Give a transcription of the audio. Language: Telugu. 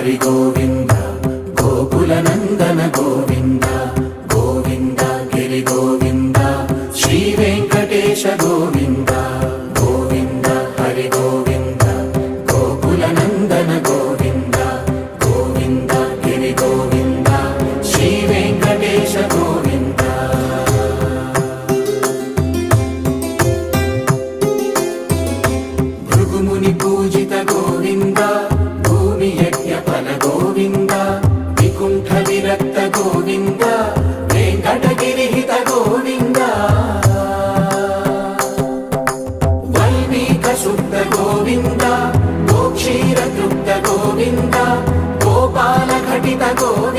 హరి గోవింద గోకుల నందన గోవింద గోవింద గిరి గోవింద శ్రీ వెంకటేశ గోవింద గోవింద హరి గోవింద గోకుల నందన గోవింద గోవింద గిరి గోవింద శ్రీ వెంకటేశ గోవింద భృగుముని పూజిత గోవింద భూమి యజ్ఞ ఫల గోవింద వికుంఠ విరక్త గోవింద వెంకటగిరిహిత గోవింద వైదిక శుద్ధ గోవింద గోక్షీర తృప్త గోవింద గోపాల ఘటిత గోవింద